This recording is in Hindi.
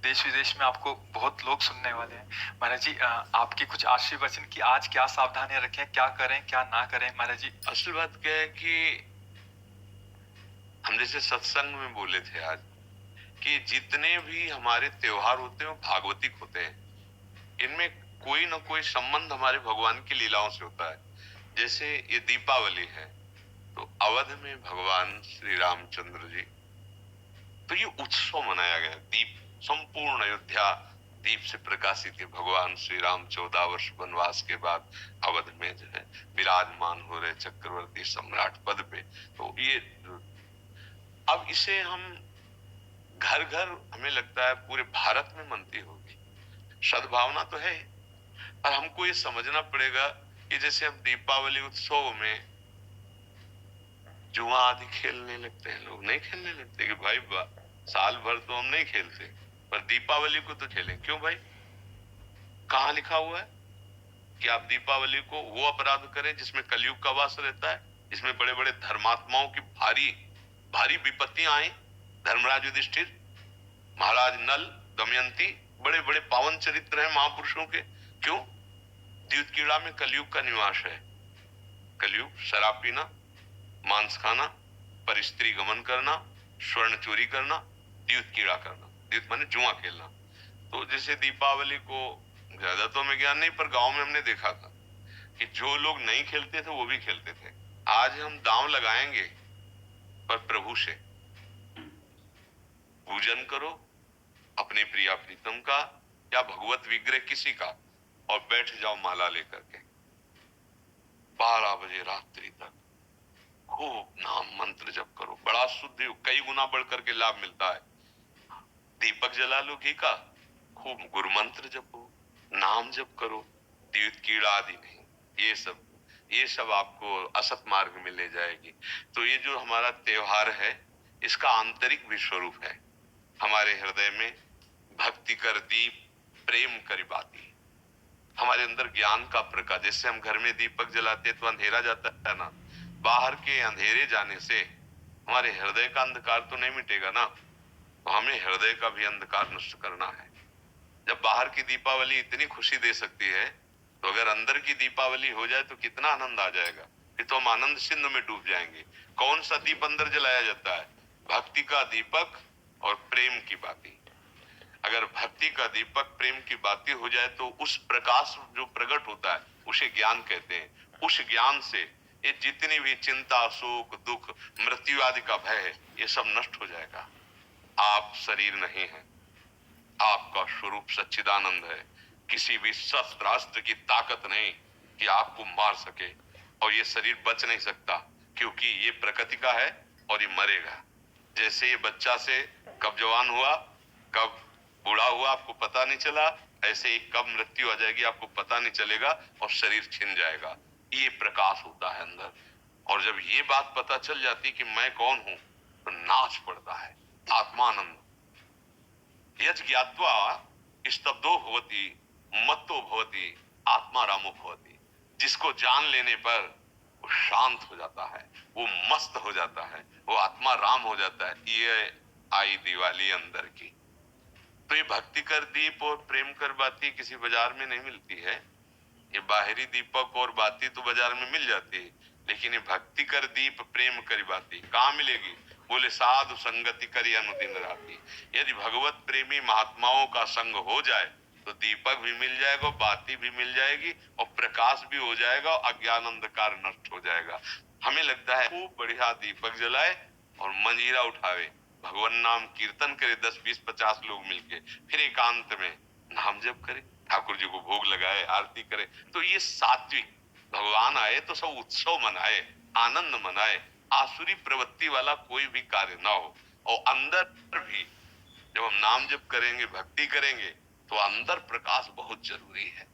देश विदेश में आपको बहुत लोग सुनने वाले हैं। महाराज जी, आपके कुछ आशीर्वचन वचन कि आज क्या सावधानियां रखें, क्या करें क्या ना करें महाराज जी। असल बात क्या है कि हम जैसे सत्संग में बोले थे आज कि जितने भी हमारे त्योहार होते हैं वो भागवतिक होते हैं। इनमें कोई ना कोई संबंध हमारे भगवान की लीलाओं से होता है। जैसे ये दीपावली है तो अवध में भगवान श्री रामचंद्र जी, तो ये उत्सव मनाया गया। दीप संपूर्ण अयोध्या दीप से प्रकाशित है। भगवान श्री राम 14 वर्ष वनवास के बाद अवध में जो है विराजमान हो रहे चक्रवर्ती सम्राट पद पे। तो ये अब इसे हम घर घर, हमें लगता है पूरे भारत में मनती होगी। सद्भावना तो है, पर हमको ये समझना पड़ेगा कि जैसे हम दीपावली उत्सव में जुआ आदि खेलने लगते हैं, लोग नहीं खेलने लगते कि भाई साल भर तो हम नहीं खेलते पर दीपावली को तो खेलें। क्यों भाई? कहाँ लिखा हुआ है कि आप दीपावली को वो अपराध करें जिसमें कलयुग का वास रहता है, जिसमें बड़े बड़े धर्मात्माओं की भारी भारी विपत्तियां आई। धर्मराज युधिष्ठिर, महाराज नल, दमयंती, बड़े बड़े पावन चरित्र हैं महापुरुषों के। क्यों? द्यूत कीड़ा में कलयुग का निवास है। कलयुग शराब पीना, मांस खाना, पर स्त्री गमन करना, स्वर्ण चोरी करना, द्यूत कीड़ा करना। द्यूत माने जुआ खेलना। तो जैसे दीपावली को ज्यादा तो हमें ज्ञान नहीं, पर गांव में हमने देखा था कि जो लोग नहीं खेलते थे वो भी खेलते थे। आज हम दांव लगाएंगे पर प्रभु से पूजन करो, अपने प्रिया प्रीतम का या भगवत विग्रह किसी का, और बैठ जाओ माला लेकर के 12 बजे रात्रि तक खूब नाम मंत्र जप करो। बड़ा शुद्ध, कई गुना बढ़ करके लाभ मिलता है। दीपक जला लो घी का, खूब गुरु मंत्र जपो, नाम जप करो, द्यूत कीड़ा आदि नहीं। ये सब आपको असत मार्ग में ले जाएगी। तो ये जो हमारा त्योहार है इसका आंतरिक भी स्वरूप है। हमारे हृदय में भक्ति कर दीप, प्रेम कर बाती। हमारे अंदर ज्ञान का प्रकाश। जैसे हम घर में दीपक जलाते तो अंधेरा जाता है ना, बाहर के अंधेरे जाने से हमारे हृदय का अंधकार तो नहीं मिटेगा ना। तो हमें हृदय का भी अंधकार नष्ट करना है। जब बाहर की दीपावली इतनी खुशी दे सकती है, तो अगर अंदर की दीपावली हो जाए तो कितना आनंद आ जाएगा। फिर तो हम आनंद सिंधु में डूब जाएंगे। कौन सा दीप अंदर जलाया जाता है? भक्ति का दीपक और प्रेम की बाती। अगर भक्ति का दीपक प्रेम की बाती हो जाए तो उस प्रकाश जो प्रकट होता है उसे ज्ञान कहते हैं। उस ज्ञान से ये जितनी भी चिंता, शोक, दुख, मृत्यु आदि का भय है, ये सब नष्ट हो जाएगा। आप शरीर नहीं है, आपका स्वरूप सच्चिदानंद है। किसी भी शस्त्रास्त्र की ताकत नहीं कि आपको मार सके, और ये शरीर बच नहीं सकता क्योंकि ये प्रकृति का है और ये मरेगा। जैसे ये बच्चा से कब जवान हुआ, कब बूढ़ा हुआ आपको पता नहीं चला, ऐसे ही कब मृत्यु आ जाएगी आपको पता नहीं चलेगा और शरीर छिन जाएगा। ये प्रकाश होता है अंदर। और जब ये बात पता चल जाती कि मैं कौन हूं, तो नाच पड़ता है आत्मानंद। यज् ज्ञात्वा स्तब्धो भवति, मत्तो भवति, आत्मा रामो भवति। जिसको जान लेने पर वो शांत हो जाता है, वो मस्त हो जाता है, वो आत्मा राम हो जाता है। ये आई दिवाली अंदर की। तो ये भक्ति कर दीप और प्रेम कर बाती किसी बाजार में नहीं मिलती है। ये बाहरी दीपक और बाती तो बाजार में मिल जाती है, लेकिन ये भक्ति कर दीप प्रेम कर बाती कहाँ मिलेगी? बोले साधु संगति करी अनुदिन राती। यदि भगवत प्रेमी महात्माओं का संग हो जाए तो दीपक भी मिल जाएगा, बाती भी मिल जाएगी और प्रकाश भी हो जाएगा और अज्ञान अंधकार नष्ट हो जाएगा। हमें लगता है खूब बढ़िया दीपक जलाए और मंजीरा उठावे, भगवान नाम कीर्तन करे 10, 20, 50 लोग मिलके, फिर एकांत में नाम जप करे, ठाकुर जी को भोग लगाए, आरती करे। तो ये सात्विक, भगवान आए तो सब उत्सव मनाए, आनंद मनाए, आसुरी प्रवृत्ति वाला कोई भी कार्य ना हो। और अंदर भी जब हम नाम जप करेंगे, भक्ति करेंगे, तो अंदर प्रकाश बहुत जरूरी है।